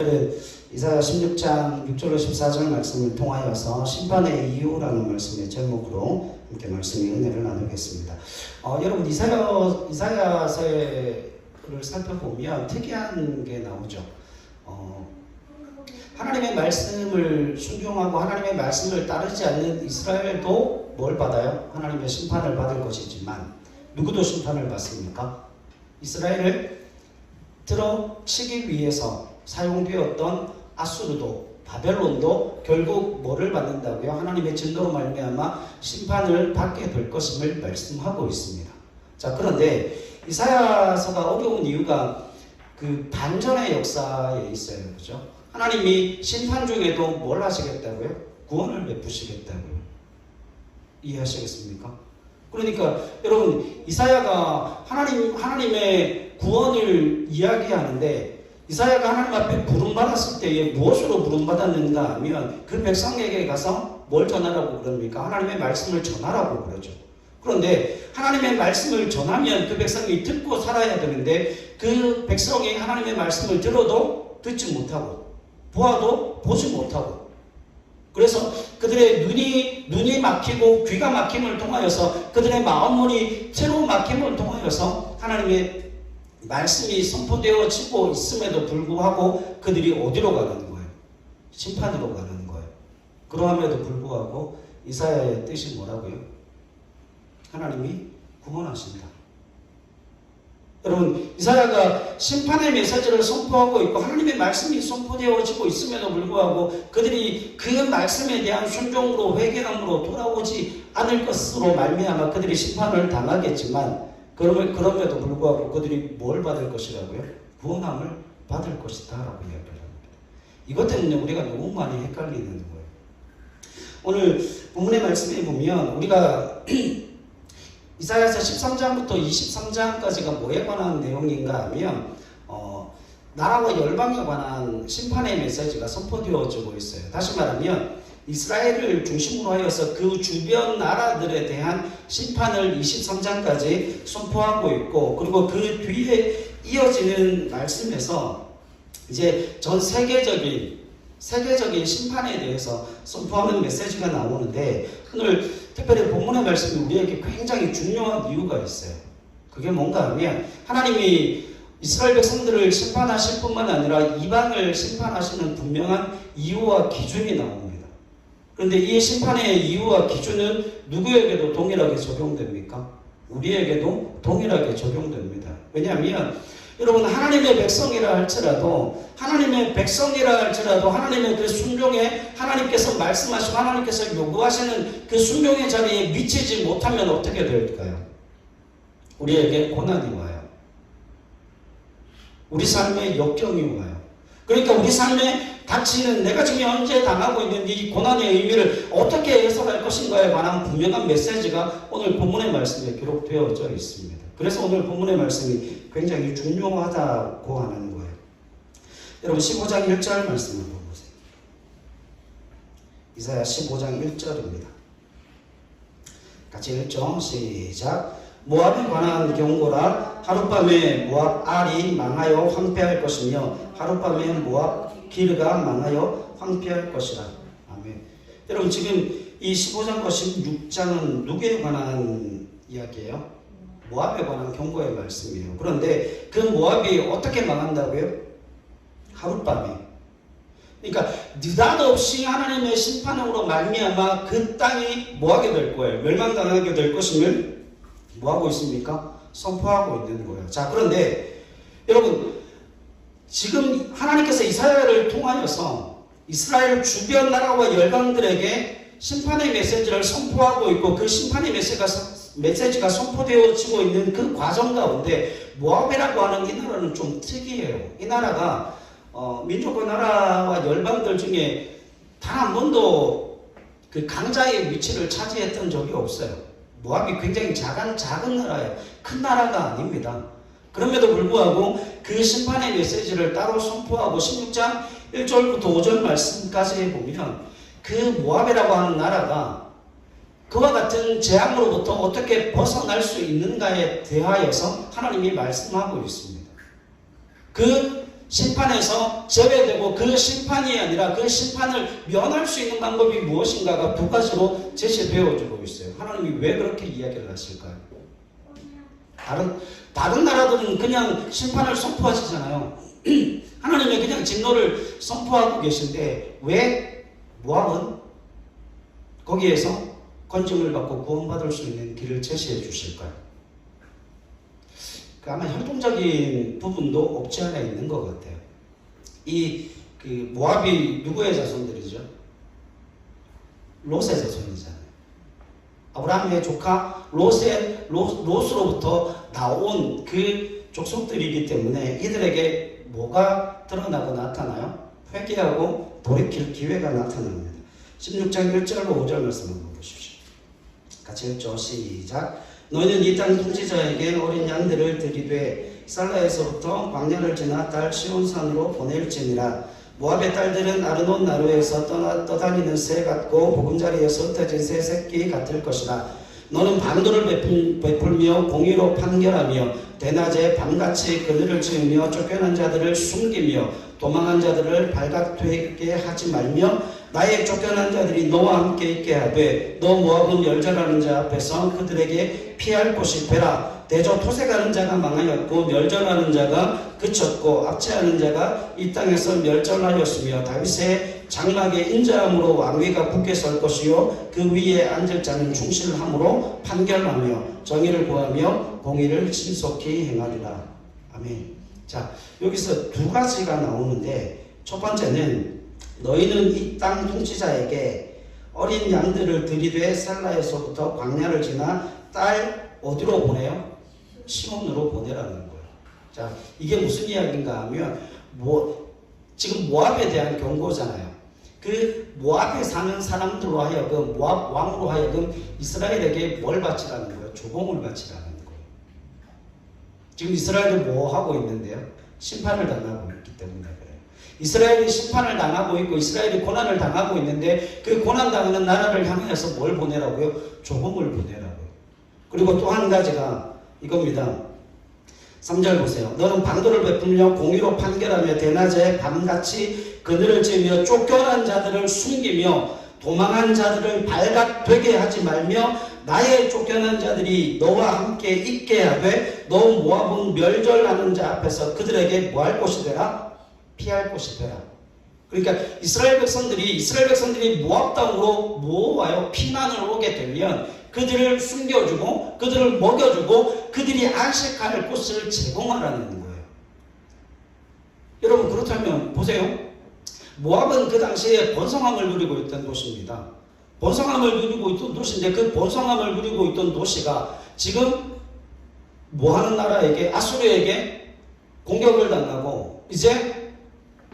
오늘은 이사야 16장 6절로 14절 말씀을 통하여서 심판의 이유라는 말씀의 제목으로 함께 말씀의 은혜를 나누겠습니다. 여러분 이사야서를 살펴보면 특이한 게 나오죠. 하나님의 말씀을 순종하고 하나님의 말씀을 따르지 않는 이스라엘도 뭘 받아요? 하나님의 심판을 받을 것이지만 누구도 심판을 받습니까? 이스라엘을 들어치기 위해서 사용되었던 아수르도 바벨론도 결국 뭐를 받는다고요? 하나님의 진노로 말미암아 심판을 받게 될 것임을 말씀하고 있습니다. 자, 그런데 이사야서가 어려운 이유가 그 반전의 역사에 있어요. 그죠? 하나님이 심판 중에도 뭘 하시겠다고요? 구원을 베푸시겠다고요. 이해하시겠습니까? 그러니까 여러분 이사야가 하나님의 구원을 이야기하는데 이사야가 하나님 앞에 부름받았을 때에 무엇으로 부름받았는가 하면 그 백성에게 가서 뭘 전하라고 그럽니까? 하나님의 말씀을 전하라고 그러죠. 그런데 하나님의 말씀을 전하면 그 백성이 듣고 살아야 되는데 그 백성이 하나님의 말씀을 들어도 듣지 못하고 보아도 보지 못하고 그래서 그들의 눈이 막히고 귀가 막힘을 통하여서 그들의 마음문이 채로 막힘을 통하여서 하나님의 말씀이 선포되어지고 있음에도 불구하고 그들이 어디로 가는 거예요? 심판으로 가는 거예요. 그러함에도 불구하고 이사야의 뜻이 뭐라고요? 하나님이 구원하신다. 여러분 이사야가 심판의 메시지를 선포하고 있고 하나님의 말씀이 선포되어지고 있음에도 불구하고 그들이 그 말씀에 대한 순종으로 회개함으로 돌아오지 않을 것으로 말미암아 그들이 심판을 당하겠지만 그럼에도 불구하고 그들이 뭘 받을 것이라고요? 구원함을 받을 것이다 라고 이야기를 합니다. 이것 때문에 우리가 너무 많이 헷갈리는 거예요. 오늘 본문의 말씀에 보면 우리가 이사야서 13장부터 23장까지가 뭐에 관한 내용인가 하면 나라와 열방에 관한 심판의 메시지가 선포되어지고 있어요. 다시 말하면 이스라엘을 중심으로 하여서 그 주변 나라들에 대한 심판을 23장까지 선포하고 있고 그리고 그 뒤에 이어지는 말씀에서 이제 전 세계적인 심판에 대해서 선포하는 메시지가 나오는데 오늘 특별히 본문의 말씀이 우리에게 굉장히 중요한 이유가 있어요. 그게 뭔가 하면 하나님이 이스라엘 백성들을 심판하실 뿐만 아니라 이방을 심판하시는 분명한 이유와 기준이 나옵니다. 그런데 이 심판의 이유와 기준은 누구에게도 동일하게 적용됩니까? 우리에게도 동일하게 적용됩니다. 왜냐하면 여러분 하나님의 백성이라 할지라도 하나님의 그 순종에 하나님께서 말씀하시고 하나님께서 요구하시는 그 순종의 자리에 미치지 못하면 어떻게 될까요? 우리에게 고난이 와요. 우리 삶에 역경이 와요. 그러니까 우리 삶에 닥치는 내가 지금 현재 당하고 있는 이 고난의 의미를 어떻게 해석할 것인가에 관한 분명한 메시지가 오늘 본문의 말씀에 기록되어져 있습니다. 그래서 오늘 본문의 말씀이 굉장히 중요하다고 하는 거예요. 여러분 15장 1절 말씀을 보세요. 이사야 15장 1절입니다. 같이 읽죠. 시작. 모압에 관한 경고라. 하룻밤에 모압 알이 망하여 황폐할 것이며 하룻밤에 모압 길가 망하여 황폐할 것이라. 아멘. 여러분 지금 이 15장과 16장은 누구에 관한 이야기예요? 모압에 관한 경고의 말씀이에요. 그런데 그 모압이 어떻게 망한다고요? 하룻밤에. 그러니까 느닷없이 하나님의 심판으로 말미암아 그 땅이 뭐하게 될 거예요? 멸망당하게 될 것임을 뭐하고 있습니까? 선포하고 있는 거예요. 자, 그런데 여러분 지금 하나님께서 이사야를 통하여서 이스라엘 주변 나라와 열방들에게 심판의 메시지를 선포하고 있고 그 심판의 메시지가 선포되어지고 있는 그 과정 가운데 모압이라고 하는 이 나라는 좀 특이해요. 이 나라가 민족과 나라와 열방들 중에 단 한 번도 그 강자의 위치를 차지했던 적이 없어요. 모압이 굉장히 작은 나라예요. 큰 나라가 아닙니다. 그럼에도 불구하고 그 심판의 메시지를 따로 선포하고 16장 1절부터 5절 말씀까지 보면 그 모압이라고 하는 나라가 그와 같은 재앙으로부터 어떻게 벗어날 수 있는가에 대하여서 하나님이 말씀하고 있습니다. 그 심판에서 제외되고 그 심판이 아니라 그 심판을 면할 수 있는 방법이 무엇인가가 두 가지로 제시되어지고 있어요. 하나님이 왜 그렇게 이야기를 하실까요? 다른 나라들은 그냥 심판을 선포하시잖아요. 하나님이 그냥 진노를 선포하고 계신데 왜 모압은 거기에서 건짐을 받고 구원받을 수 있는 길을 제시해 주실까요? 아마 혈통적인 부분도 없지 않아 있는 것 같아요. 모압이 누구의 자손들이죠? 롯의 자손이잖아요. 아브라함의 조카 롯으로부터 나온 그 족속들이기 때문에 이들에게 뭐가 드러나고 나타나요? 회개하고 돌이킬 기회가 나타납니다. 16장 1절로 5절 말씀 한번 보십시오. 같이 읽죠. 시작. 너희는 이 땅 통치자에게 어린 양들을 들이되 살라에서부터 광야를 지나 딸 시온산으로 보낼지니라. 모압의 딸들은 아르논 나루에서 떠다니는 새 같고 보금자리에서 흩어진 새 새끼 같을 것이라. 너는 반도를 베풀며 공의로 판결하며 대낮에 밤같이 그늘을 지으며 쫓겨난 자들을 숨기며 도망한 자들을 발각되게 하지 말며 나의 쫓겨난 자들이 너와 함께 있게 하되 너 모압은 멸절하는 자 앞에서 그들에게 피할 곳이 되라. 대저 토색하는 자가 망하였고 멸절하는 자가 그쳤고 압제하는 자가 이 땅에서 멸절하였으며 다윗의 장막에 인자함으로 왕위가 굳게 설 것이요 그 위에 앉을 자는 충실함으로 판결하며 정의를 구하며 공의를 신속히 행하리라. 아멘. 자, 여기서 두 가지가 나오는데 첫 번째는 너희는 이 땅 통치자에게 어린 양들을 들이되 살라에서부터 광야를 지나 딸 어디로 보내요? 시온으로 보내라는 거예요. 자, 이게 무슨 이야기인가 하면 지금 모압에 대한 경고잖아요. 그 모압에 사는 사람들로 하여금 모압 왕으로 하여금 이스라엘에게 뭘 바치라는 거예요? 조공을 바치라는 거예요. 지금 이스라엘은 뭐 하고 있는데요? 심판을 당하고 있기 때문에 그래요. 이스라엘이 심판을 당하고 있고 이스라엘이 고난을 당하고 있는데 그 고난당하는 나라를 향해서 뭘 보내라고요? 조공을 보내라고요. 그리고 또 한 가지가 이겁니다. 3절 보세요. 너는 반도를 베풀며 공의로 판결하며 대낮에 밤같이 그늘을 지으며 쫓겨난 자들을 숨기며 도망한 자들을 발각되게 하지 말며 나의 쫓겨난 자들이 너와 함께 있게 하되 너 모압은 멸절하는 자 앞에서 그들에게 뭐 할 곳이 되라? 피할 곳이 되라. 그러니까 이스라엘 백성들이 모압 땅으로 모아요. 피난을 오게 되면 그들을 숨겨주고 그들을 먹여주고 그들이 안식할 곳을 제공하라는 거예요. 여러분 그렇다면 보세요. 모압은 그 당시에 번성함을 누리고 있던 도시입니다. 번성함을 누리고 있던 도시인데 그 번성함을 누리고 있던 도시가 지금 뭐하는 나라에게 아수르에게 공격을 당하고 이제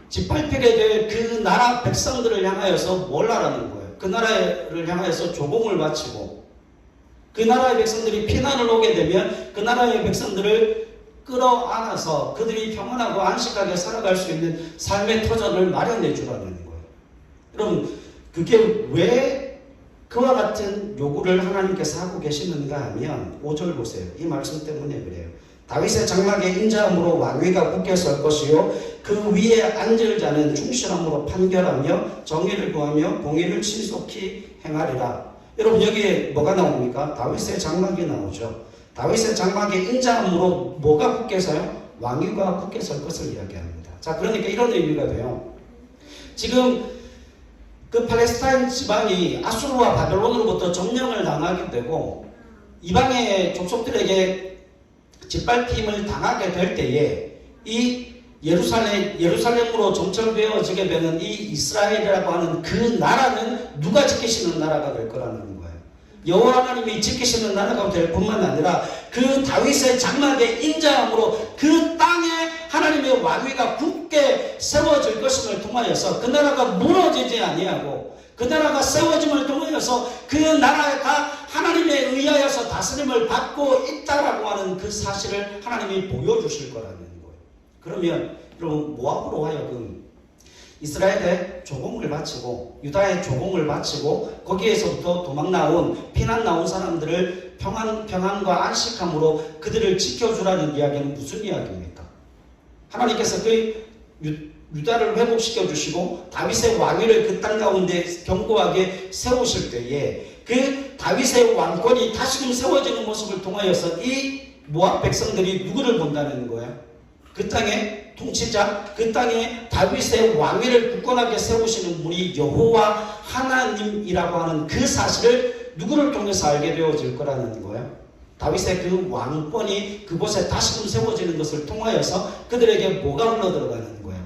짓밟히게 될 그 나라 백성들을 향하여서 뭘 하라는 거예요. 그 나라를 향하여서 조공을 바치고 그 나라의 백성들이 피난을 오게 되면 그 나라의 백성들을 끌어안아서 그들이 평안하고 안식하게 살아갈 수 있는 삶의 터전을 마련해 주라는 거예요. 여러분 그게 왜 그와 같은 요구를 하나님께서 하고 계시는가 하면 5절 보세요. 이 말씀 때문에 그래요. 다윗의 장막에 인자함으로 왕위가 굳게 설 것이요 그 위에 앉을 자는 충실함으로 판결하며 정의를 구하며 공의를 신속히 행하리라. 여러분 여기에 뭐가 나옵니까? 다윗의 장막이 나오죠. 다윗의 장막에 인자함으로 뭐가 굳게 서요? 왕위가 굳게 설 것을 이야기합니다. 자, 그러니까 이런 의미가 돼요. 지금 그 팔레스타인 지방이 아수르와 바벨론으로부터 점령을 당하게 되고 이방의 족속들에게 짓밟힘을 당하게 될 때에 이 예루살렘으로 정착되어지게 되는 이 이스라엘이라고 하는 그 나라는 누가 지키시는 나라가 될 거라는 거예요. 여호와 하나님이 지키시는 나라가 될 뿐만 아니라 그 다윗의 장막의 인자함으로 그 땅에 하나님의 왕위가 굳게 세워질 것임을 통하여서 그 나라가 무너지지 아니하고 그 나라가 세워짐을 통하여서 그 나라가 하나님에 의하여서 다스림을 받고 있다라고 하는 그 사실을 하나님이 보여주실 거라는 거예요. 그러면 여러분 모압으로 하여금 이스라엘에 조공을 바치고 유다에 조공을 바치고 거기에서부터 도망 나온 피난 나온 사람들을 평안과 안식함으로 그들을 지켜주라는 이야기는 무슨 이야기입니까? 하나님께서 유다를 회복시켜 주시고 다윗의 왕위를 그 땅 가운데 견고하게 세우실 때에 그 다윗의 왕권이 다시금 세워지는 모습을 통하여서 이 모압 백성들이 누구를 본다는 거야? 그 땅의 통치자, 그 땅에 다윗의 왕위를 굳건하게 세우시는 분이 여호와 하나님이라고 하는 그 사실을 누구를 통해서 알게 되어질 거라는 거야. 다윗의 그 왕권이 그곳에 다시금 세워지는 것을 통하여서 그들에게 뭐가 흘러들어가는 거야?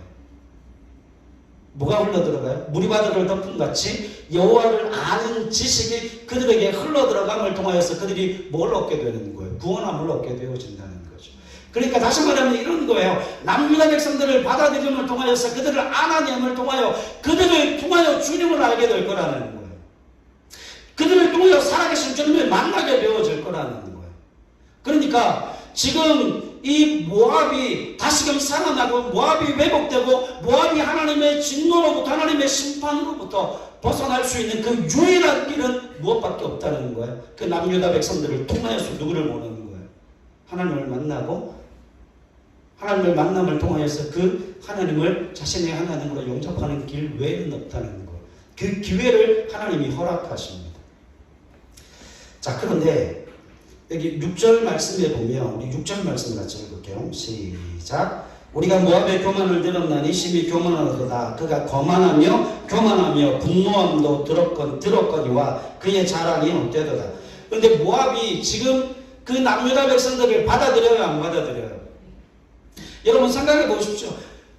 뭐가 흘러들어가요? 무리바다를 덮은 같이 여호와를 아는 지식이 그들에게 흘러들어감을 통하여서 그들이 뭘 얻게 되는 거예요? 구원함을 얻게 되어진다는 거죠. 그러니까 다시 말하면 이런 거예요. 남유다 백성들을 받아들임을 통하여서 그들을 아나님을 통하여 그들을 통하여 주님을 알게 될 거라는 거예요. 그들을 통하여 살아계신 주님을 만나게 되어질 거라는 거예요. 그러니까 지금 이 모압이 다시금 살아나고 모압이 회복되고 모압이 하나님의 진노로부터 하나님의 심판으로부터 벗어날 수 있는 그 유일한 길은 무엇밖에 없다는 거예요. 그 남유다 백성들을 통하여서 누구를 보는 거예요? 하나님을 만나고 하나님의 만남을 통하여서 그 하나님을 자신의 하나님으로 영접하는 길 외에는 없다는 거예요. 그 기회를 하나님이 허락하십니다. 자, 그런데 여기 6절 말씀에 보면 우리 6절 말씀 같이 읽을게요. 시작. 우리가 모압의 교만을 들었나니 심히 교만하도다. 그가 거만하며 교만하며 분노함도 들었거니와 그의 자랑이 없대도다. 그런데 모압이 지금 그 남유다 백성들을 받아들여요, 안 받아들여요? 여러분 생각해 보십시오.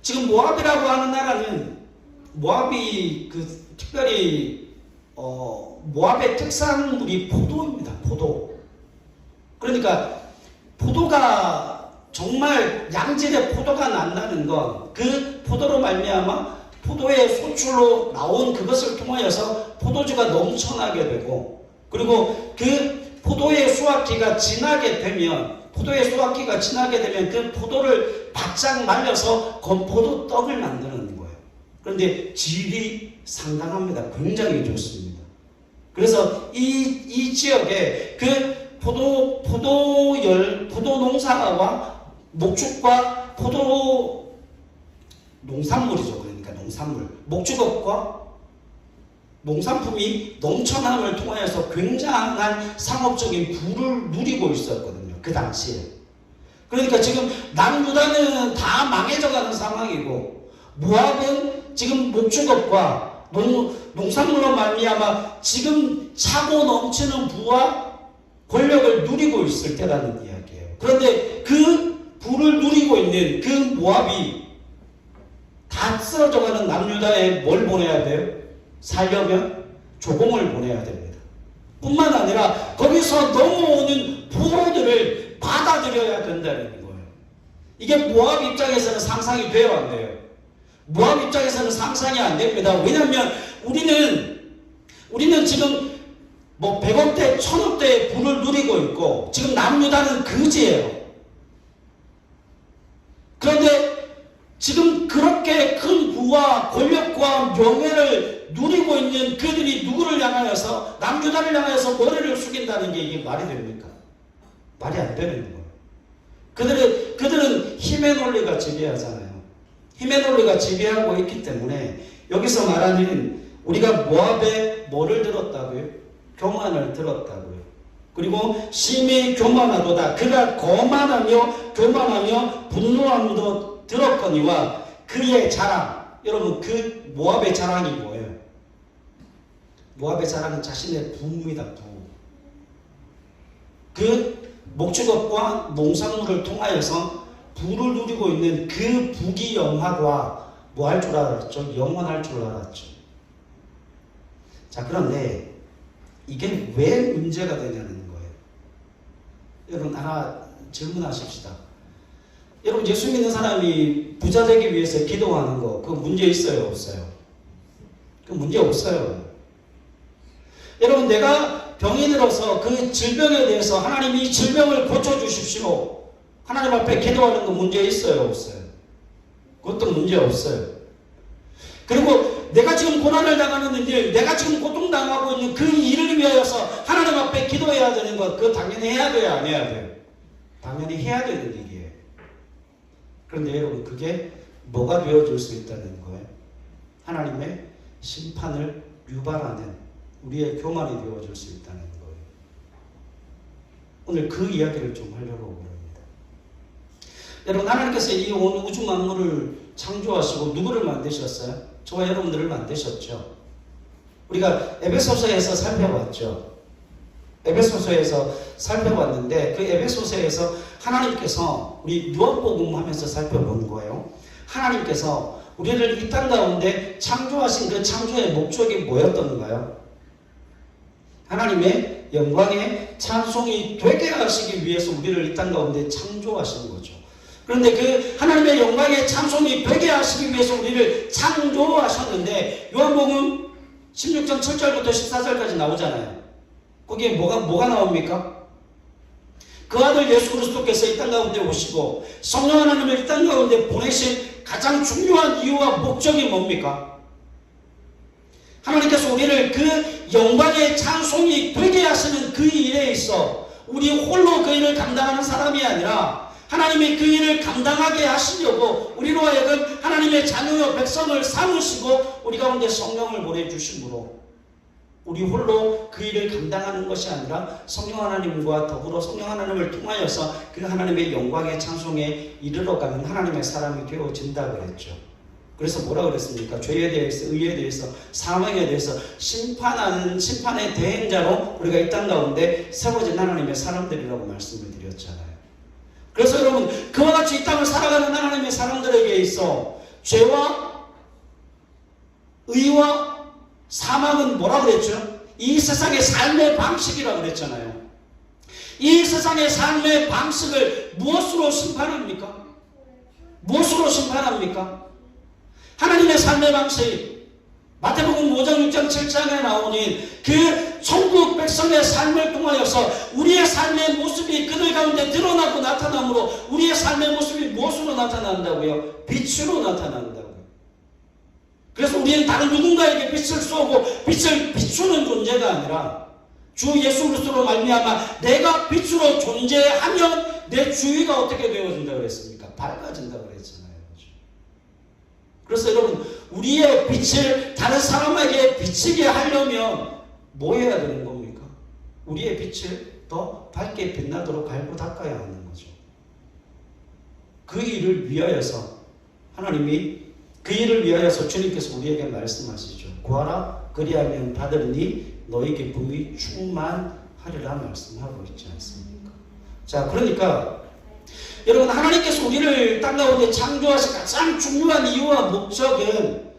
지금 모압이라고 하는 나라는 모압이 특별히 모압의 특산물이 포도입니다. 포도. 그러니까 포도가 정말 양질의 포도가 난다는 건 그 포도로 말미암아 포도의 소출로 나온 그것을 통하여서 포도주가 넘쳐나게 되고 그리고 그 포도의 수확기가 지나게 되면 그 포도를 바짝 말려서 건포도 떡을 만드는 거예요. 그런데 질이 상당합니다. 굉장히 좋습니다. 그래서 이 지역에 그 포도 농사와 목축과 포도 농산물이죠. 그러니까 농산물, 목축업과 농산품이 넘쳐남을 통하여서 굉장한 상업적인 부를 누리고 있었거든요. 그 당시에. 그러니까 지금 남유다는 다 망해져가는 상황이고 모압은 지금 목축업과 농산물로 말미암아 지금 차고 넘치는 부와 권력을 누리고 있을 때라는 이야기예요. 그런데 그 부를 누리고 있는 그 모압이 다 쓰러져가는 남유다에 뭘 보내야 돼요? 살려면 조공을 보내야 됩니다. 뿐만 아니라 거기서 넘어오는 부호들을 받아들여야 된다는 거예요. 이게 모압 입장에서는 상상이 돼요, 안 돼요? 모압 입장에서는 상상이 안 됩니다. 왜냐하면 우리는 지금 100억대, 1000억대의 부를 누리고 있고 지금 남유다는 거지예요. 그런데 지금 그렇게 큰 부와 권력과 명예를 누리고 있는 그들이 누구를 향하여서 남유다를 향하여서 머리를 숙인다는 게 이게 말이 됩니까? 말이 안 되는 거예요. 그들은 힘의 논리가 지배하잖아요. 힘의 논리가 지배하고 있기 때문에 여기서 말하는 우리가 모압에 뭐를 들었다고요? 교만을 들었다고요. 그리고 심히 교만하도다. 그가 거만하며 교만하며 분노함도 들었거니와 그의 자랑. 여러분 그 모압의 자랑이 뭐예요? 모압의 자랑은 자신의 부입니다. 부. 그 목축업과 농산물을 통하여서 부를 누리고 있는 그 부귀 영화가 뭐 할 줄 알았죠? 영원할 줄 알았죠. 자, 그런데 이게 왜 문제가 되냐는 거예요. 여러분 하나 질문하십시다. 여러분 예수 믿는 사람이 부자 되기 위해서 기도하는 거 그거 문제 있어요, 없어요? 그 문제 없어요. 여러분 내가 병이 들어서 그 질병에 대해서 하나님 이 질병을 고쳐주십시오. 하나님 앞에 기도하는 거 문제 있어요, 없어요? 그것도 문제 없어요. 그리고 내가 지금 고난을 당하는 일, 내가 지금 고통당하고 있는 그 일을 위하여서 하나님 앞에 기도해야 되는 것, 그거 당연히 해야 돼요, 안 해야 돼요? 당연히 해야 되는 일이에요. 그런데 여러분 그게 뭐가 되어줄 수 있다는 거예요? 하나님의 심판을 유발하는 우리의 교만이 되어줄 수 있다는 거예요. 오늘 그 이야기를 좀 하려고 합니다. 여러분, 하나님께서 이 온 우주 만물을 창조하시고 누구를 만드셨어요? 저와 여러분들을 만드셨죠. 우리가 에베소서에서 살펴봤죠. 에베소서에서 살펴봤는데 그 에베소서에서 하나님께서 우리 누가복음 하면서 살펴본 거예요. 하나님께서 우리를 이 땅 가운데 창조하신 그 창조의 목적이 뭐였던가요? 하나님의 영광의 찬송이 되게 하시기 위해서 우리를 이 땅 가운데 창조하신 거죠. 그런데 그 하나님의 영광의 찬송이 되게 하시기 위해서 우리를 창조하셨는데 요한복음 16장 7절부터 14절까지 나오잖아요. 거기에 뭐가 나옵니까? 그 아들 예수 그리스도께서 이 땅 가운데 오시고 성령 하나님을 이 땅 가운데 보내신 가장 중요한 이유와 목적이 뭡니까? 하나님께서 우리를 그 영광의 찬송이 되게 하시는 그 일에 있어 우리 홀로 그 일을 감당하는 사람이 아니라 하나님이 그 일을 감당하게 하시려고 우리로 하여금 하나님의 자녀여 백성을 삼으시고 우리 가운데 성령을 보내주심으로 우리 홀로 그 일을 감당하는 것이 아니라 성령 하나님과 더불어 성령 하나님을 통하여서 그 하나님의 영광의 찬송에 이르러가는 하나님의 사람이 되어진다 그랬죠. 그래서 뭐라 그랬습니까? 죄에 대해서, 의에 대해서, 사망에 대해서 심판의 대행자로 우리가 이 땅 가운데 세워진 하나님의 사람들이라고 말씀을 드렸잖아요. 그래서 여러분, 그와 같이 이 땅을 살아가는 하나님의 사람들에게 있어 죄와 의와 사망은 뭐라 그랬죠? 이 세상의 삶의 방식이라고 그랬잖아요. 이 세상의 삶의 방식을 무엇으로 심판합니까? 무엇으로 심판합니까? 하나님의 삶의 방식, 마태복음 5장, 6장, 7장에 나오는 그 천국 백성의 삶을 통하여서 우리의 삶의 모습이 그들 가운데 드러나고 나타나므로 우리의 삶의 모습이 무엇으로 나타난다고요? 빛으로 나타난다고요. 그래서 우리는 다른 누군가에게 빛을 쏘고 빛을 비추는 존재가 아니라 주 예수 그리스도로 말미암아 내가 빛으로 존재하면 내 주위가 어떻게 되어진다고 그랬습니까? 밝아진다고 그랬잖아요. 그래서 여러분, 우리의 빛을 다른 사람에게 비치게 하려면 뭐 해야 되는 겁니까? 우리의 빛을 더 밝게 빛나도록 갈고 닦아야 하는 거죠. 그 일을 위하여서 하나님이 그 일을 위하여서 주님께서 우리에게 말씀하시죠. 구하라 그리하면 받으리니 너희 기쁨이 충만하리라 말씀하고 있지 않습니까? 자, 그러니까 여러분, 하나님께서 우리를 땅 가운데 창조하신 가장 중요한 이유와 목적은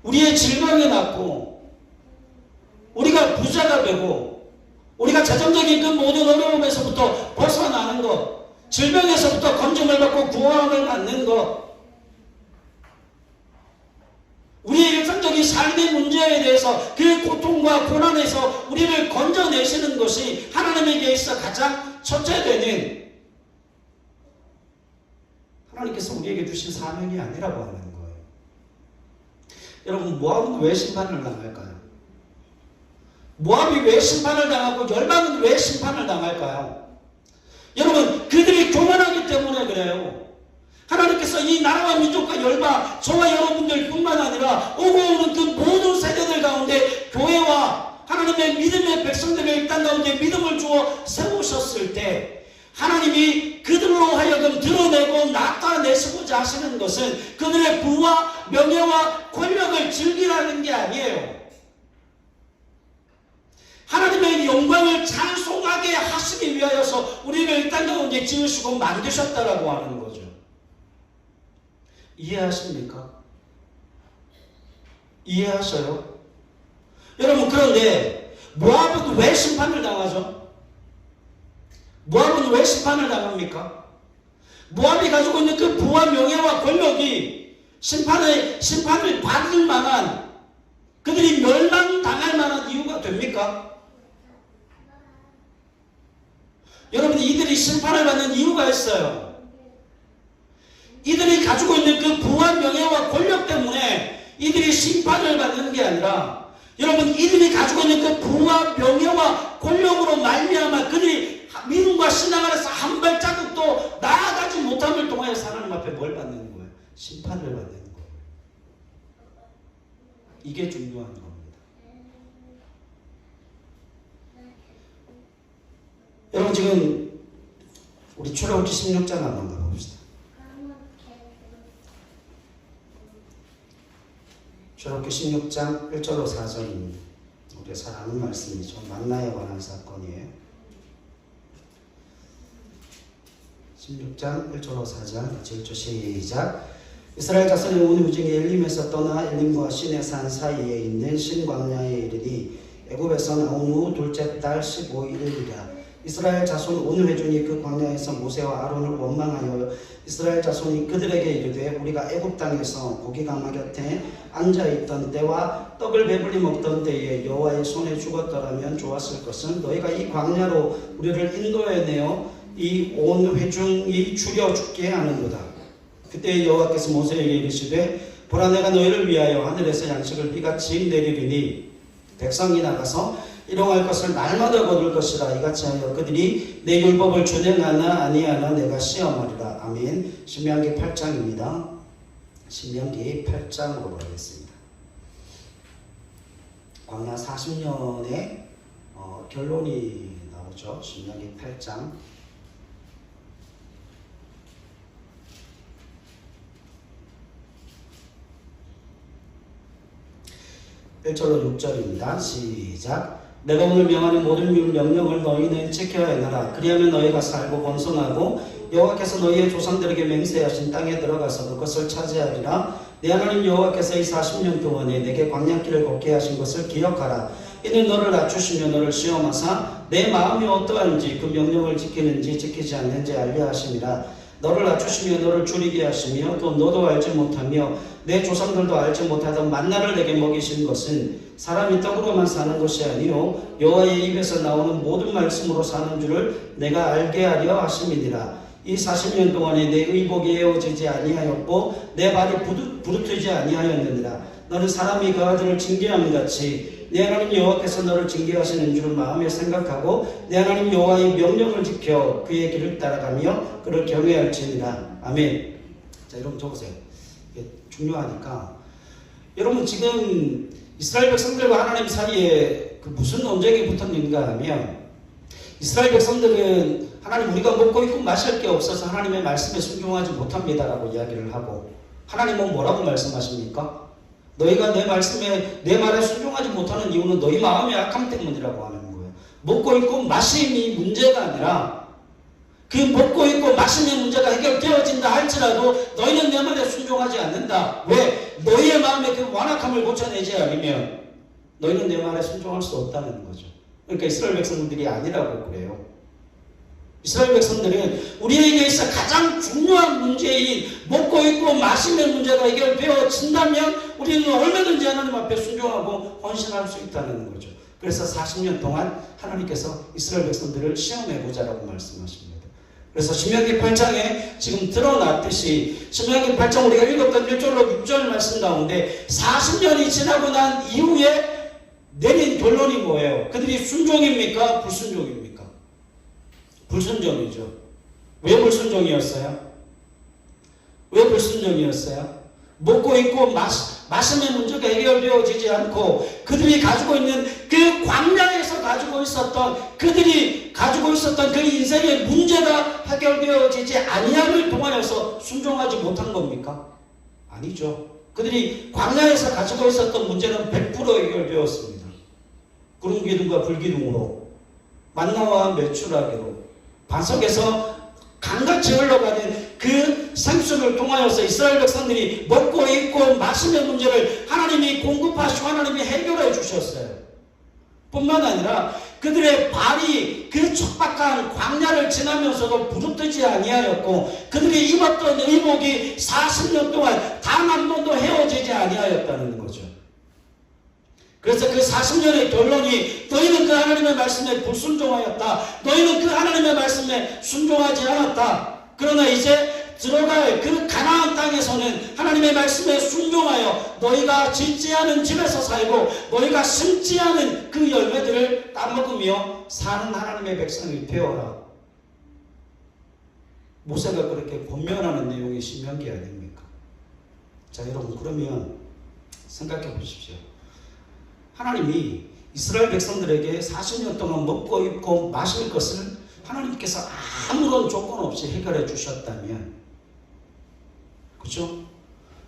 우리의 질병이 낫고 우리가 부자가 되고 우리가 재정적인 그 모든 어려움에서부터 벗어나는 것, 질병에서부터 건짐을 받고 구원을 받는 것, 우리의 일상적인 삶의 문제에 대해서 그 고통과 고난에서 우리를 건져내시는 것이 하나님에게 있어 가장 첫째되는 하나님께서 우리에게 주신 사명이 아니라고 하는 거예요. 여러분, 모압은 왜 심판을 당할까요? 모압이 왜 심판을 당하고 열방은 왜 심판을 당할까요? 여러분, 그들이 교만하기 때문에 그래요. 하나님께서 이 나라와 민족과 열방, 저와 여러분들 뿐만 아니라 오고 오는 그 모든 세대들 가운데 교회와 하나님의 믿음의 백성들을 이 땅 가운데 믿음을 주어 세우셨을 때 하나님이 그들로 하여금 드러내고 나타내시고자 하시는 것은 그들의 부와 명예와 권력을 즐기라는 게 아니에요. 하나님의 영광을 찬송하게 하시기 위하여서 우리를 이 땅 가운데 지으시고 만드셨다라고 하는 거죠. 이해하십니까? 이해하셔요? 여러분, 그런데 모압은 왜 심판을 당하죠? 모압은 왜 심판을 당합니까? 모압이 가지고 있는 그 부와 명예와 권력이 심판을 받을 만한, 그들이 멸망당할 만한 이유가 됩니까? 여러분, 이들이 심판을 받는 이유가 있어요. 이들이 가지고 있는 그 부와 명예와 권력 때문에 이들이 심판을 받는 게 아니라, 여러분, 이들이 가지고 있는 그 부와 명예와 권력으로 말미암아 그들이 믿음과 신앙 안에서 한 발자국도 나아가지 못함을 통하여 하나님 앞에 뭘 받는 거예요? 심판을 받는 거예요. 이게 중요한 겁니다. 여러분 지금 우리 출애굽기 16장 한번 가봅시다. 출애굽기 16장 1절로 4절입니다. 우리가 잘 아는 말씀이죠. 만나에 관한 사건이에요. 16장 1절로 4절 같이 읽죠. 시작. 이스라엘 자손이 온 후중에 엘림에서 떠나 엘림과 시내산 사이에 있는 신광야에 이르니 애굽에서 나온 후 둘째 달 15일이라. 이스라엘 자손 온 회중이 그 광야에서 모세와 아론을 원망하여 이스라엘 자손이 그들에게 이르되 우리가 애굽 땅에서 고기 가마 곁에 앉아있던 때와 떡을 배불리 먹던 때에 여호와의 손에 죽었더라면 좋았을 것은 너희가 이 광야로 우리를 인도해내어 이 온 회중이 죽여 죽게 하는도다. 그때 여호와께서 모세에게 이르시되 보라 내가 너희를 위하여 하늘에서 양식을 비같이 내리리니 백성이 나가서 일용할 것을 날마다 거둘 것이라. 이같이 하여 그들이 내 율법을 준행하나 아니하나 내가 시험하리라. 아멘. 신명기 8장입니다. 신명기 8장으로 가겠습니다. 광야 40년의 결론이 나오죠. 신명기 8장 1절로 6절입니다. 시작. 내가 오늘 명하는 모든 명령을 너희는 지켜야 하라. 그리하면 너희가 살고 번성하고 여호와께서 너희의 조상들에게 맹세하신 땅에 들어가서 그것을 차지하리라. 내 하나님 여호와께서 이 40년 동안에 내게 광야길을 걷게 하신 것을 기억하라. 이는 너를 낮추시며 너를 시험하사 내 마음이 어떠한지 그 명령을 지키는지 지키지 않는지 알려 하심이라. 너를 낮추시며 너를 줄이게 하시며 또 너도 알지 못하며 내 조상들도 알지 못하던 만나를 내게 먹이신 것은 사람이 떡으로만 사는 것이 아니요 여호와의 입에서 나오는 모든 말씀으로 사는 줄을 내가 알게 하려 하심이니라. 이 40년 동안에 내 의복이 에어지지 아니하였고 내 발이 부르트지 아니하였느니라. 너는 사람이 그 아들을 징계함 같이 내 하나님 여호와께서 너를 징계하시는 줄을 마음에 생각하고 내 하나님 여호와의 명령을 지켜 그의 길을 따라가며 그를 경외할지니라. 아멘. 자, 여러분 적으세요. 이게 중요하니까. 여러분 지금 이스라엘 백성들과 하나님 사이에 그 무슨 논쟁이 붙었는가 하면 이스라엘 백성들은 하나님 우리가 먹고 있고 마실 게 없어서 하나님의 말씀에 순종하지 못합니다라고 이야기를 하고 하나님은 뭐라고 말씀하십니까? 너희가 내 말에 순종하지 못하는 이유는 너희 마음의 악함 때문이라고 하는 거예요. 먹고 있고 마심이 문제가 아니라 그 먹고 있고 마심의 문제가 해결되어진다 할지라도 너희는 내 말에 순종하지 않는다. 왜? 너희의 마음의 그 완악함을 고쳐내지 않으면 너희는 내 말에 순종할 수 없다는 거죠. 그러니까 이스라엘 백성들이 아니라고 그래요. 이스라엘 백성들은 우리에게 있어 가장 중요한 문제인 먹고 있고 마시는 문제가 해결되어진다면 우리는 얼마든지 하나님 앞에 순종하고 헌신할 수 있다는 거죠. 그래서 40년 동안 하나님께서 이스라엘 백성들을 시험해보자라고 말씀하십니다. 그래서 신명기 8장에 지금 드러났듯이 신명기 8장 우리가 읽었던 1절로 6절 말씀 가운데 40년이 지나고 난 이후에 내린 결론이 뭐예요? 그들이 순종입니까? 불순종입니까? 불순종이죠. 왜 불순종이었어요? 왜 불순종이었어요? 먹고 있고 마심의 문제가 해결되어지지 않고 그들이 가지고 있는 그 광야에서 그들이 가지고 있었던 그 인생의 문제가 해결되어지지 아니함을 통하여서 순종하지 못한 겁니까? 아니죠. 그들이 광야에서 가지고 있었던 문제는 100% 해결되었습니다. 구름 기둥과 불 기둥으로 만나와 메추라기로 반석에서 강같이 흘러가는 그 생수를 통하여서 이스라엘 백성들이 먹고 있고 마시는 문제를 하나님이 공급하시고 하나님이 해결해 주셨어요. 뿐만 아니라 그들의 발이 그 척박한 광야를 지나면서도 부르뜨지 아니하였고 그들이 입었던 의복이 40년 동안 단 한 번도 헤어지지 아니하였다는 거죠. 그래서 그 40년의 결론이 너희는 그 하나님의 말씀에 불순종하였다. 너희는 그 하나님의 말씀에 순종하지 않았다. 그러나 이제 들어갈 그 가나안 땅에서는 하나님의 말씀에 순종하여 너희가 짓지 않은 집에서 살고 너희가 심지 않은 그 열매들을 따먹으며 사는 하나님의 백성이 되어라. 모세가 그렇게 권면하는 내용이 신명기 아닙니까? 자, 여러분, 그러면 생각해 보십시오. 하나님이 이스라엘 백성들에게 40년 동안 먹고 입고 마실 것을 하나님께서 아무런 조건 없이 해결해 주셨다면, 그렇죠?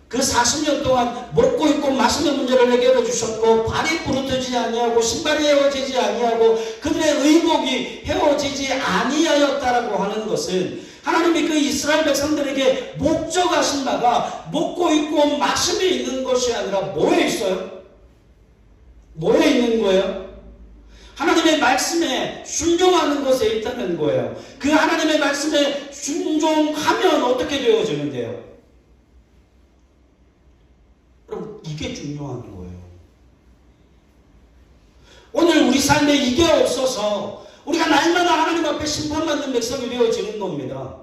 그 40년 동안 먹고 입고 마시는 문제를 해결해 주셨고, 발이 부르트지 아니하고 신발이 헤어지지 아니하고 그들의 의복이 헤어지지 아니하였다라고 하는 것은, 하나님이 그 이스라엘 백성들에게 목적하신 바가 먹고 입고 마심에 있는 것이 아니라 뭐에 있어요? 뭐에 있는 거예요? 하나님의 말씀에 순종하는 것에 있다는 거예요. 그 하나님의 말씀에 순종하면 어떻게 되어지는데요? 여러분, 이게 중요한 거예요. 오늘 우리 삶에 이게 없어서 우리가 날마다 하나님 앞에 심판받는 백성이 되어지는 겁니다.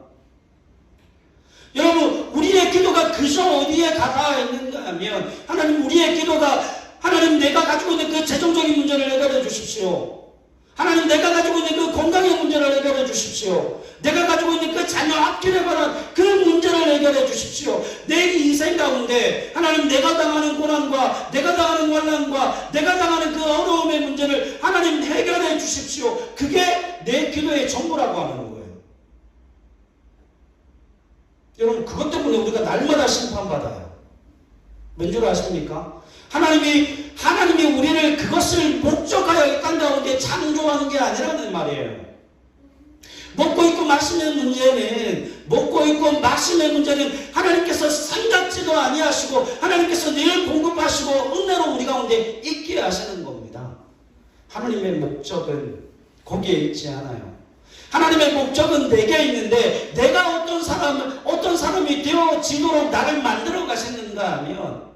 여러분, 우리의 기도가 그저 어디에 가닿아 있는가 하면, 하나님, 우리의 기도가 하나님, 내가 가지고 있는 그 재정적인 문제를 해결해 주십시오. 하나님, 내가 가지고 있는 그 건강의 문제를 해결해 주십시오. 내가 가지고 있는 그 자녀 학길에 관한 그 문제를 해결해 주십시오. 내 인생 가운데 하나님, 내가 당하는 고난과 내가 당하는 환난과 내가 당하는 그 어려움의 문제를 하나님 해결해 주십시오. 그게 내 기도의 전부라고 하는 거예요. 여러분, 그것 때문에 우리가 날마다 심판받아요. 뭔 줄 아십니까? 하나님이 우리를 그것을 목적하여 이 땅 가운데 창조하는 게 아니라는 말이에요. 먹고 있고 마시는 문제는, 먹고 있고 마시는 문제는 하나님께서 생각지도 아니하시고 하나님께서 늘 공급하시고 은혜로 우리 가운데 있게 하시는 겁니다. 하나님의 목적은 거기에 있지 않아요. 하나님의 목적은 내게 있는데, 내가 어떤 사람이 되어지도록 나를 만들어 가시는가 하면,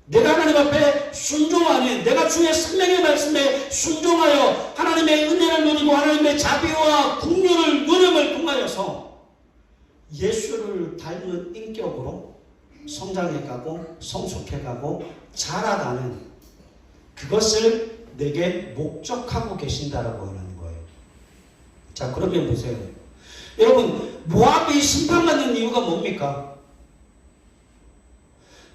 내가 하나님 앞에 순종하는, 내가 주의 생명의 말씀에 순종하여 하나님의 은혜를 누리고 하나님의 자비와 긍휼을 누림을 통하여서 예수를 닮은 인격으로 성장해가고 성숙해가고 자라가는, 그것을 내게 목적하고 계신다라고 하는 거예요. 자, 그러면 보세요. 여러분, 모압이 심판받는 이유가 뭡니까?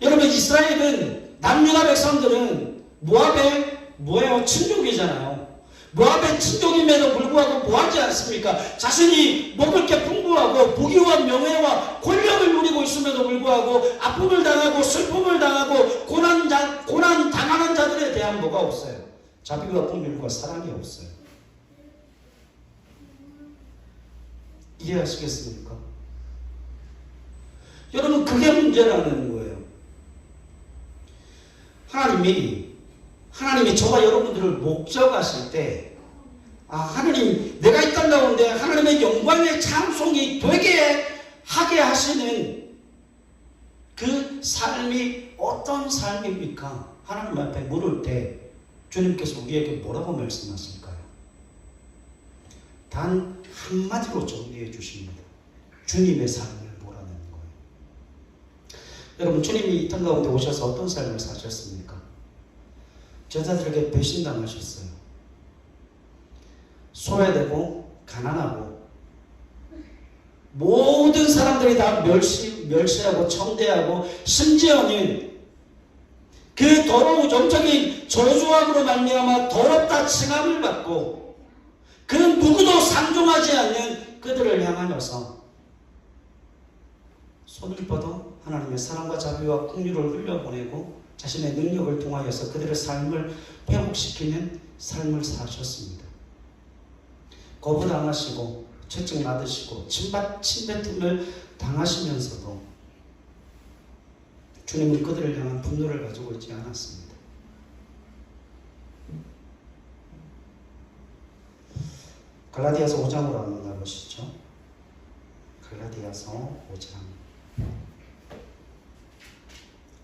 여러분, 이스라엘은, 남유다 백성들은 모압의 뭐예요? 친족이잖아요. 모압의 친족임에도 불구하고 뭐하지 않습니까? 자신이 먹을 게 풍부하고 부귀와 명예와 권력을 누리고 있음에도 불구하고 아픔을 당하고 슬픔을 당하고 고난 당하는 자들에 대한 뭐가 없어요? 자비와 긍휼과 사랑이 없어요. 이해하시겠습니까? 여러분, 그게 문제라는 거예요. 하나님이 저와 여러분들을 목적하실 때, 하나님, 내가 이 땅 가운데 하나님의 영광의 찬송이 되게 하게 하시는 그 삶이 어떤 삶입니까? 하나님 앞에 물을 때 주님께서 우리에게 뭐라고 말씀하실까요? 단 한마디로 정리해 주십니다. 주님의 삶을 뭐라는 거예요. 여러분, 주님이 이 땅 가운데 오셔서 어떤 삶을 사셨습니까? 저자들에게 배신당하셨어요. 소외되고 가난하고 모든 사람들이 다 멸시하고 청대하고, 심지어는 그 더러운 영적인 저주함으로 말미암아 더럽다 칭함을 받고, 그 누구도 상종하지 않는 그들을 향하여서 손을 뻗어 하나님의 사랑과 자비와 긍휼을 흘려보내고 자신의 능력을 통하여서 그들의 삶을 회복시키는 삶을 사셨습니다. 거부당하시고 채찍 맞으시고 침뱉음을 당하시면서도 주님은 그들을 향한 분노를 가지고 있지 않았습니다. 갈라디아서 5장으로 한번 가보시죠. 갈라디아서 5장.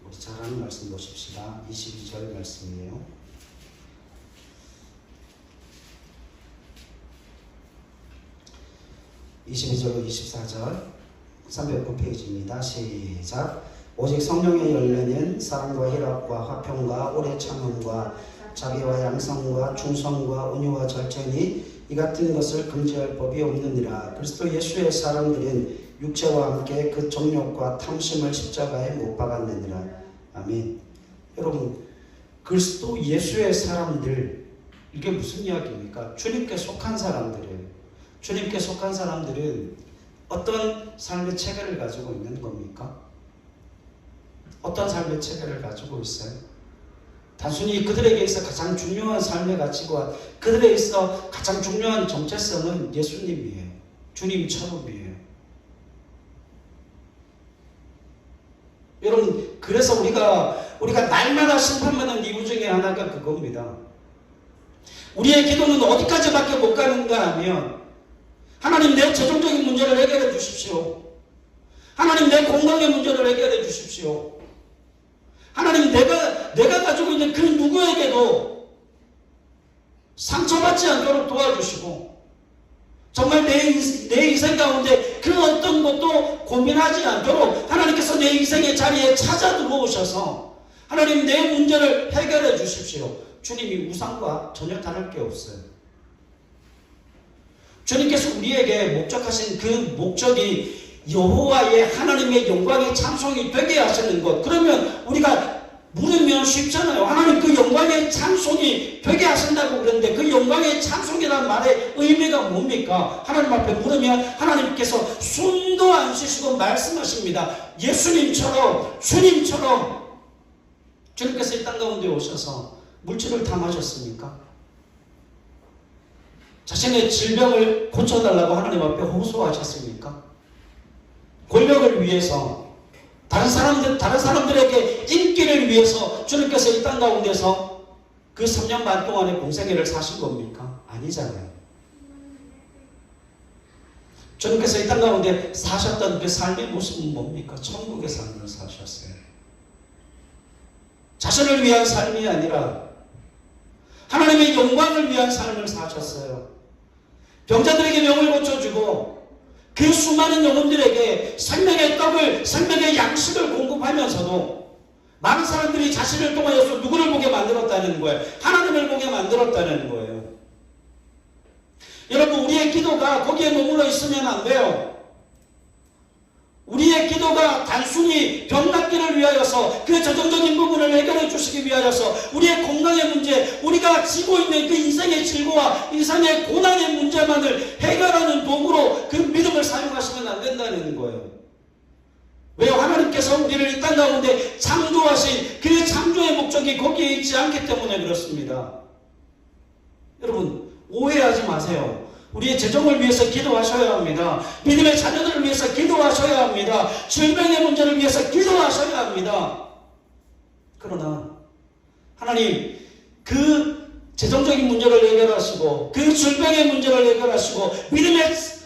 우리 잘 아는 말씀 보십시다. 22절 말씀이에요. (22절로) 24절 309페이지입니다. 시작. 오직 성령의 열매는 사랑과 희락과 화평과 오래 참음과 자비와 양성과 충성과 온유와 절제니 이 같은 것을 금지할 법이 없느니라. 그리스도 예수의 사람들은 육체와 함께 그 정욕과 탐심을 십자가에 못 박았느니라. 아멘. 여러분, 그리스도 예수의 사람들, 이게 무슨 이야기입니까? 주님께 속한 사람들이에요. 주님께 속한 사람들은 어떤 삶의 체계를 가지고 있는 겁니까? 어떤 삶의 체계를 가지고 있어요? 단순히 그들에게 있어 가장 중요한 삶의 가치관, 그들에게 있어 가장 중요한 정체성은 예수님이에요. 주님처럼이에요. 여러분, 그래서 우리가 날마다 심판받는 이유 중에 하나가 그겁니다. 우리의 기도는 어디까지밖에 못 가는가 하면, 하나님 내 재정적인 문제를 해결해 주십시오. 하나님 내 건강의 문제를 해결해 주십시오. 하나님 내가 가지고 있는 그 누구에게도 상처받지 않도록 도와주시고, 정말 내 인생 가운데 그 어떤 것도 고민하지 않도록 하나님께서 내 인생의 자리에 찾아 들어오셔서 하나님 내 문제를 해결해 주십시오. 주님이 우상과 전혀 다를 게 없어요. 주님께서 우리에게 목적하신 그 목적이 여호와의 하나님의 영광의 찬송이 되게 하시는 것. 그러면 우리가 물으면 쉽잖아요. 하나님 그 영광의 찬송이 되게 하신다고 그러는데 그 영광의 찬송이라는 말의 의미가 뭡니까? 하나님 앞에 물으면 하나님께서 숨도 안 쉬시고 말씀하십니다. 예수님처럼, 주님처럼. 주님께서 이 땅 가운데 오셔서 물질을 다 마셨습니까? 자신의 질병을 고쳐달라고 하나님 앞에 호소하셨습니까? 권력을 위해서, 다른 사람들에게 인기를 위해서 주님께서 이 땅 가운데서 그 3년 반 동안의 공생애를 사신 겁니까? 아니잖아요. 주님께서 이 땅 가운데 사셨던 그 삶의 모습은 뭡니까? 천국의 삶을 사셨어요. 자신을 위한 삶이 아니라 하나님의 영광을 위한 삶을 사셨어요. 병자들에게 병을 고쳐주고 그 수많은 영혼들에게 생명의 떡을, 생명의 양식을 공급하면서도 많은 사람들이 자신을 통하여서 누구를 보게 만들었다는 거예요? 하나님을 보게 만들었다는 거예요. 여러분, 우리의 기도가 거기에 머물러 있으면 안 돼요. 우리의 기도가 단순히 병 낫기를 위하여서, 그 재정적인 부분을 해결해 주시기 위하여서, 우리의 건강의 문제, 우리가 지고 있는 그 인생의 질고와 인생의 고난의 문제만을 해결하는 도구로 그 믿음을 사용하시면 안 된다는 거예요. 왜요? 하나님께서 우리를 이 땅 가운데 창조하신 그 창조의 목적이 거기에 있지 않기 때문에 그렇습니다. 여러분, 오해하지 마세요. 우리의 재정을 위해서 기도하셔야 합니다. 믿음의 자녀들을 위해서 기도하셔야 합니다. 질병의 문제를 위해서 기도하셔야 합니다. 그러나 하나님, 그 재정적인 문제를 해결하시고 그 질병의 문제를 해결하시고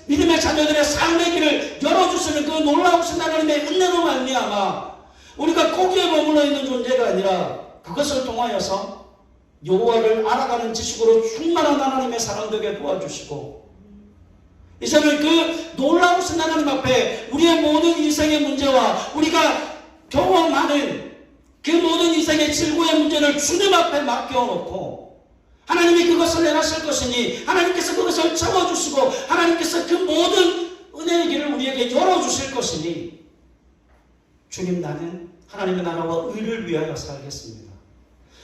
믿음의 자녀들의 삶의 길을 열어주시는 그 놀라우신 하나님의 은혜로 말미암아 우리가 거기에 머물러 있는 존재가 아니라 그것을 통하여서 여호와를 알아가는 지식으로 충만한 하나님의 사람 되게 도와주시고, 이제는 그 놀라우신 하나님 앞에 우리의 모든 인생의 문제와 우리가 경험하는 그 모든 인생의 질고의 문제를 주님 앞에 맡겨놓고 하나님이 그것을 해나실 것이니 하나님께서 그것을 채워주시고 하나님께서 그 모든 은혜의 길을 우리에게 열어주실 것이니, 주님, 나는 하나님의 나라와 의를 위하여 살겠습니다.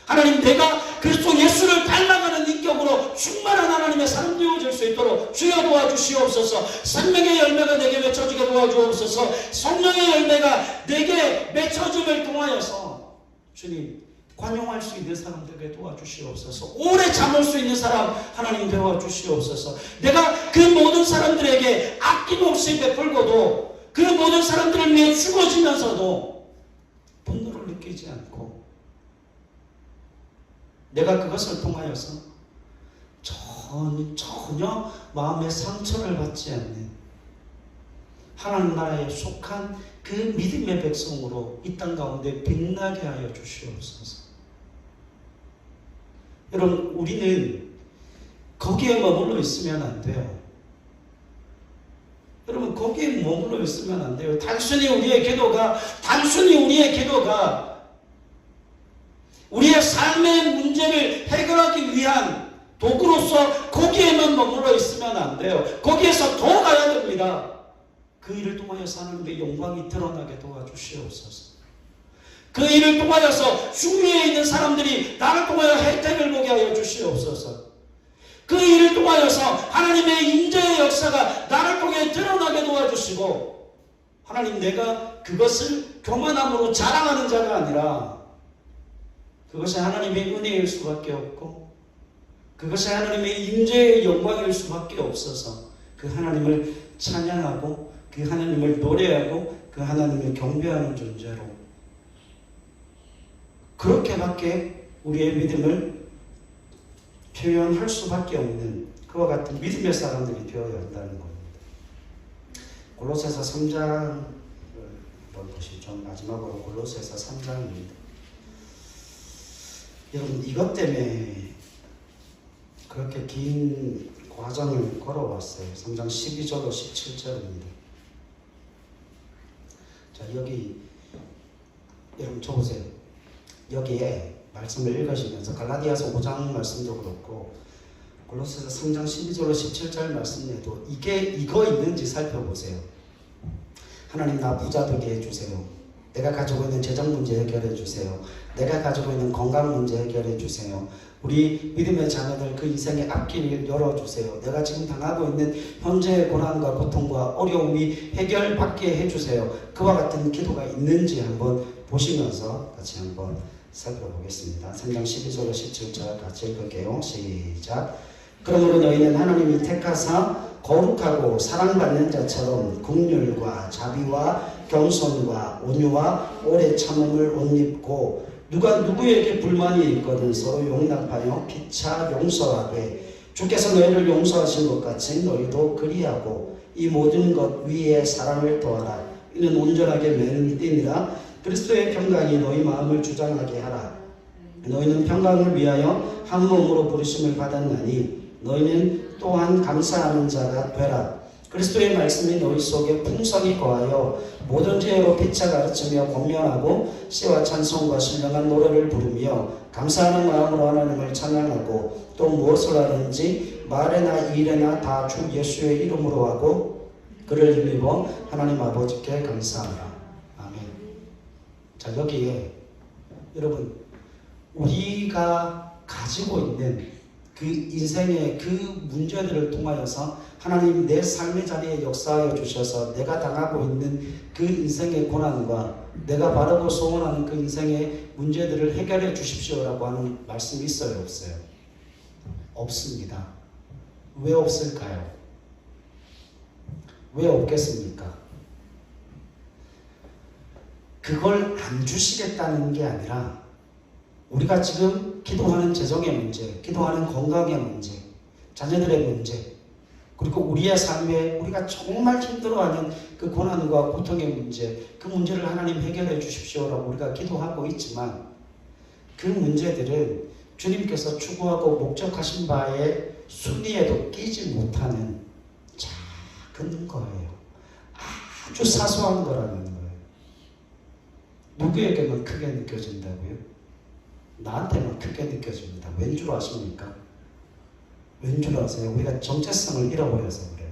하나님, 내가 그리스도 예수를 닮아가는 인격으로 충만한 하나님의 사람 되어질 수 있도록 주여 도와주시옵소서. 생명의 열매가 내게 맺혀지게 도와주옵소서. 성령의 열매가 내게 맺혀짐을 통하여서 주님, 관용할 수 있는 사람 되게 도와주시옵소서. 오래 참을 수 있는 사람 하나님 도와주시옵소서. 내가 그 모든 사람들에게 아낌없이 베풀고도 그 모든 사람들을 위해 죽어지면서도 분노를 느끼지 않고 내가 그것을 통하여서 전혀 마음의 상처를 받지 않는 하나님 나라에 속한 그 믿음의 백성으로 이 땅 가운데 빛나게 하여 주시옵소서. 여러분, 우리는 거기에 머물러 있으면 안 돼요. 여러분, 거기에 머물러 있으면 안 돼요. 단순히 우리의 기도가 우리의 삶의 문제를 해결하기 위한 도구로서 거기에만 머물러 있으면 안 돼요. 거기에서 더 가야 됩니다. 그 일을 통하여서 하나님의 영광이 드러나게 도와주시옵소서. 그 일을 통하여서 주위에 있는 사람들이 나를 통하여 혜택을 보게 하여 주시옵소서. 그 일을 통하여서 하나님의 인자의 역사가 나를 통해 드러나게 도와주시고, 하나님, 내가 그것을 교만함으로 자랑하는 자가 아니라 그것이 하나님의 은혜일 수밖에 없고 그것이 하나님의 인자의 영광일 수밖에 없어서 그 하나님을 찬양하고 그 하나님을 노래하고 그 하나님을 경배하는 존재로, 그렇게밖에 우리의 믿음을 표현할 수밖에 없는 그와 같은 믿음의 사람들이 되어야 한다는 겁니다. 골로새서 3장을 한번 보시죠. 마지막으로 골로새서 3장입니다. 여러분, 이것 때문에 그렇게 긴 과정을 걸어왔어요. 3장 12절로 17절입니다. 자, 여기 여러분 쳐보세요. 여기에 말씀을 읽으시면서 갈라디아서 5장 말씀도 그렇고 골로새서 3장 12절로 17절 말씀에도 이거 있는지 살펴보세요. 하나님, 나 부자 되게 해주세요. 내가 가지고 있는 재정 문제 해결해 주세요. 내가 가지고 있는 건강 문제 해결해 주세요. 우리 믿음의 자녀들 그 인생의 앞길을 열어주세요. 내가 지금 당하고 있는 현재의 고난과 고통과 어려움이 해결받게 해주세요. 그와 같은 기도가 있는지 한번 보시면서 같이 한번 살펴보겠습니다. 3장 12절로 17절 같이 읽을게요. 시작. 그러므로 너희는 하나님이 택하사 거룩하고 사랑받는 자처럼 긍휼과 자비와 겸손과 온유와 오래 참음을 옷 입고, 누가 누구에게 불만이 있거든 서로 용납하여 피차 용서하되 주께서 너희를 용서하신 것 같이 너희도 그리하고 이 모든 것 위에 사랑을 더하라. 이는 온전하게 매는 띠니라. 그리스도의 평강이 너희 마음을 주장하게 하라. 너희는 평강을 위하여 한 몸으로 부르심을 받았나니 너희는 또한 감사하는 자가 되라. 그리스도의 말씀이 너희 속에 풍성히 거하여 모든 지혜로 피차 가르치며 권면하고 시와 찬송과 신령한 노래를 부르며 감사하는 마음으로 하나님을 찬양하고, 또 무엇을 하든지 말에나 일에나 다 주 예수의 이름으로 하고 그를 힘입어 하나님 아버지께 감사하라. 아멘. 자, 여기에 여러분, 우리가 가지고 있는 그 인생의 그 문제들을 통하여서 하나님 내 삶의 자리에 역사하여 주셔서 내가 당하고 있는 그 인생의 고난과 내가 바라고 소원하는 그 인생의 문제들을 해결해 주십시오라고 하는 말씀이 있어요, 없어요? 없습니다. 왜 없을까요? 왜 없겠습니까? 그걸 안 주시겠다는 게 아니라 우리가 지금 기도하는 재정의 문제, 기도하는 건강의 문제, 자녀들의 문제, 그리고 우리의 삶에 우리가 정말 힘들어하는 그 고난과 고통의 문제, 그 문제를 하나님 해결해 주십시오라고 우리가 기도하고 있지만, 그 문제들은 주님께서 추구하고 목적하신 바의 순위에도 끼지 못하는 작은 거예요. 아주 사소한 거라는 거예요. 누구에게만 크게 느껴진다고요? 나한테만 크게 느껴집니다. 왠 줄 아십니까? 왠 줄 아세요? 우리가 정체성을 잃어버려서 그래요.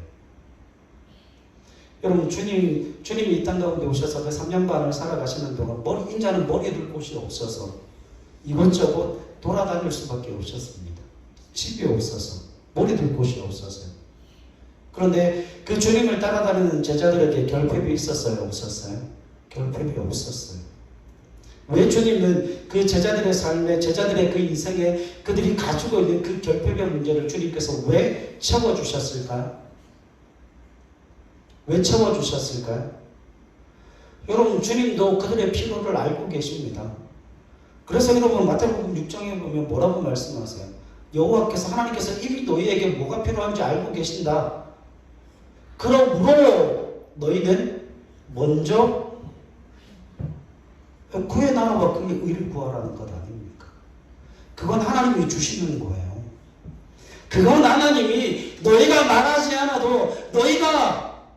여러분, 주님이 이 땅 가운데 오셔서 그 3년 반을 살아가시는 동안 인자는 머리에 둘 곳이 없어서 이곳저곳 돌아다닐 수밖에 없었습니다. 집이 없어서, 머리 둘 곳이 없어서요. 그런데 그 주님을 따라다니는 제자들에게 결핍이 있었어요? 없었어요? 결핍이 없었어요. 왜 주님은 그 제자들의 삶에, 제자들의 그 인생에 그들이 가지고 있는 그 결핍의 문제를 주님께서 왜 채워주셨을까요? 왜 채워주셨을까요? 여러분, 주님도 그들의 필요를 알고 계십니다. 그래서 여러분, 마태복음 6장에 보면 뭐라고 말씀하세요? 여호와께서, 하나님께서 이미 너희에게 뭐가 필요한지 알고 계신다. 그러므로 너희는 먼저 그의 나라와 그의 의를 구하라는 것 아닙니까? 그건 하나님이 주시는 거예요. 그건 하나님이 너희가 말하지 않아도, 너희가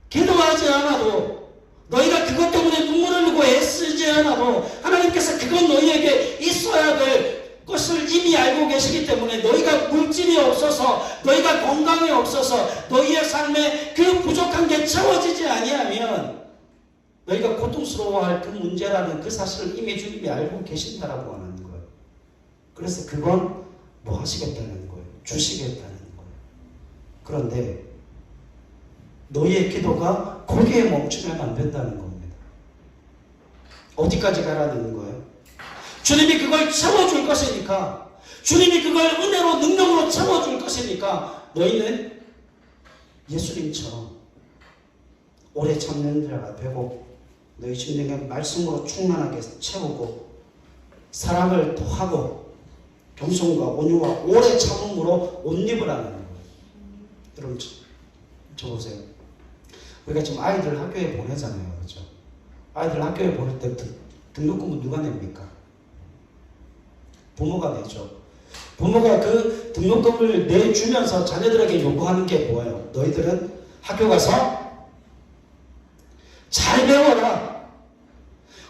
기도하지 않아도, 너희가 그것 때문에 눈물을 흘리고 애쓰지 않아도 하나님께서 그건 너희에게 있어야 될 것을 이미 알고 알고 계시기 때문에 너희가 물질이 없어서, 너희가 건강이 없어서 너희의 삶에 그 부족한 게 채워지지 아니하면 너희가 고통스러워할 그 문제라는 그 사실을 이미 주님이 알고 계신다라고 하는 거예요. 그래서 그건 뭐 하시겠다는 거예요. 주시겠다는 거예요. 그런데 너희의 기도가 거기에 멈추면 안 된다는 겁니다. 어디까지 가라는 거예요? 주님이 그걸 채워줄 것이니까, 주님이 그걸 은혜로 능력으로 채워줄 것이니까 너희는 예수님처럼 오래 참는 자가 되고 너희 심령의 말씀으로 충만하게 채우고 사랑을 더하고 겸손과 온유와 오래 참음으로 옷 입으라는 거예요. 여러분 저 보세요. 우리가 지금 아이들 학교에 보내잖아요. 그렇죠? 아이들 학교에 보낼 때 등록금은 누가 냅니까? 부모가 내죠. 부모가 그 등록금을 내주면서 자녀들에게 요구하는 게 뭐예요? 너희들은 학교 가서 잘 배워라.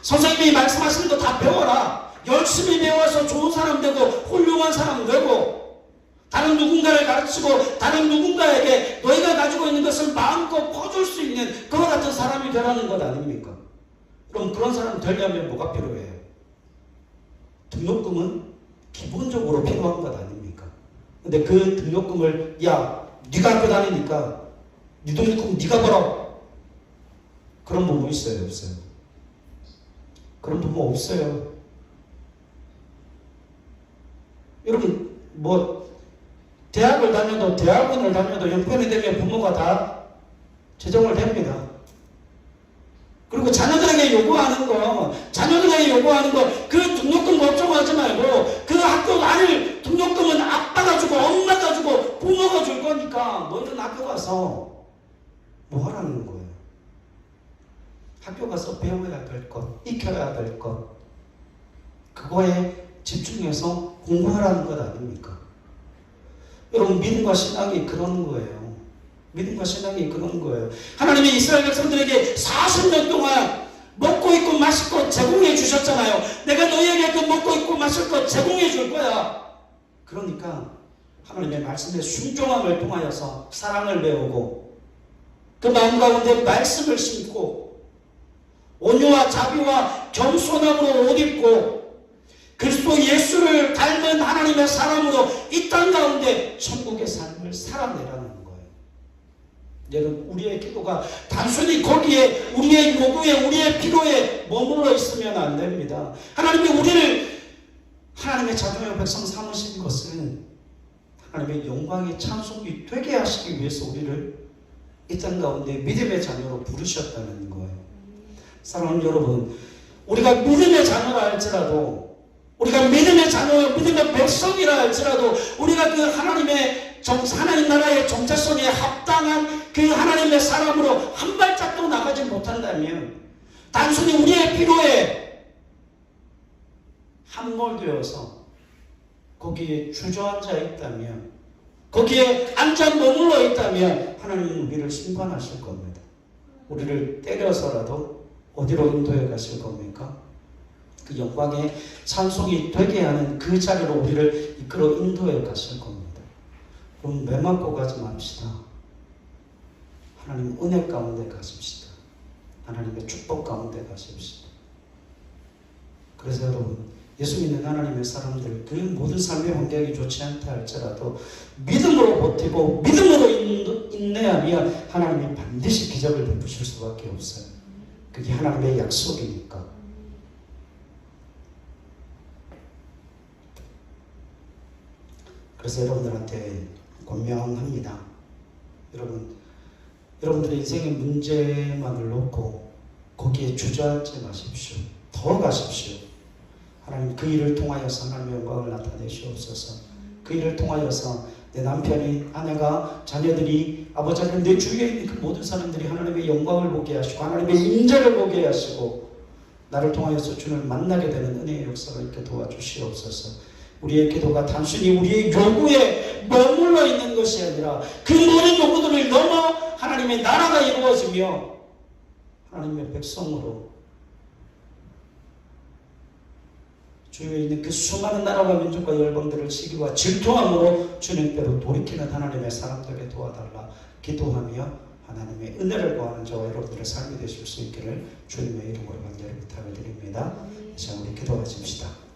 선생님이 말씀하시는 거 다 배워라. 열심히 배워서 좋은 사람 되고 훌륭한 사람 되고 다른 누군가를 가르치고 다른 누군가에게 너희가 가지고 있는 것을 마음껏 퍼줄 수 있는 그와 같은 사람이 되라는 것 아닙니까? 그럼 그런 사람이 되려면 뭐가 필요해요? 등록금은 기본적으로 필요한 것 아닙니까? 근데 그 등록금을 야 네가 학교 다니니까 네 등록금 네가 벌어. 그런 부모 있어요? 없어요? 그런 부모 없어요. 여러분 뭐 대학을 다녀도 대학원을 다녀도 형편이 되면 부모가 다 재정을 됩니다. 그리고 자녀들에게 요구하는 거 그 등록금 걱정하지 말고 그 학교 다닐 등록금은 아빠가 주고 엄마가 주고 부모가 줄 거니까 너희는 학교 가서 뭐 하라는 거예요? 학교 가서 배워야 될 것, 익혀야 될 것, 그거에 집중해서 공부하라는 것 아닙니까? 여러분 믿음과 신앙이 그런 거예요. 믿음과 신앙이 그런 거예요. 하나님이 이스라엘 백성들에게 40년 동안 먹고 있고 마실 것 제공해 주셨잖아요. 내가 너희에게 그 먹고 있고 마실 것 제공해 줄 거야. 그러니까 하나님의 말씀에 순종함을 통하여서 사랑을 배우고 그 마음 가운데 말씀을 심고 온유와 자비와 겸손함으로 옷 입고 그리스도 예수를 닮은 하나님의 사람으로 이 땅 가운데 천국의 삶을 살아내라는 거예요. 여러분 우리의 기도가 단순히 거기에 우리의 요구에 우리의 필요에 머물러 있으면 안 됩니다. 하나님이 우리를 하나님의 자녀의 백성 삼으신 것은 하나님의 영광의 찬송이 되게 하시기 위해서 우리를 이 땅 가운데 믿음의 자녀로 부르셨다는 거예요. 사랑하는 여러분, 우리가 믿음의 자녀라 할지라도 우리가 믿음의 자녀, 믿음의 백성이라 할지라도 우리가 그 하나님 나라의 정체성에 합당한 그 하나님의 사람으로 한 발짝도 나가지 못한다면 단순히 우리의 필요에 함몰되어서 거기에 주저앉아 있다면 거기에 앉아 머물러 있다면 하나님은 우리를 심판하실 겁니다. 우리를 때려서라도 어디로 인도해 가실 겁니까? 그 영광의 찬송이 되게 하는 그 자리로 우리를 이끌어 인도해 가실 겁니다. 그럼 매맞고 가지 맙시다. 하나님 은혜 가운데 가십시다. 하나님의 축복 가운데 가십시다. 그래서 여러분 예수 믿는 하나님의 사람들 그 모든 삶의 환경이 좋지 않다 할지라도 믿음으로 버티고 믿음으로 인내하면 하나님이 반드시 기적을 베푸실 수밖에 없어요. 그게 하나님의 약속이니까. 그래서 여러분들한테 권면합니다. 여러분들의 인생의 문제만을 놓고 거기에 주저앉지 마십시오. 더 가십시오. 하나님 그 일을 통하여서 하나님의 영광을 나타내시옵소서. 그 일을 통하여서 내 남편이, 아내가, 자녀들이, 아버지 하나님 내 주위에 있는 그 모든 사람들이 하나님의 영광을 보게 하시고 하나님의 임재를 보게 하시고 나를 통하여서 주님을 만나게 되는 은혜의 역사를 이렇게 도와주시옵소서. 우리의 기도가 단순히 우리의 요구에 머물러 있는 것이 아니라 그 모든 요구들을 넘어 하나님의 나라가 이루어지며 하나님의 백성으로 주위에 있는 그 수많은 나라와 민족과 열방들을 시기와 질투함으로 주님께로 돌이키는 하나님의 사람들에게 도와달라 기도하며 하나님의 은혜를 구하는 저와 여러분들의 삶이 되실 수 있기를 주님의 이름으로 간절히 부탁을 드립니다. 자, 우리 기도하십시다.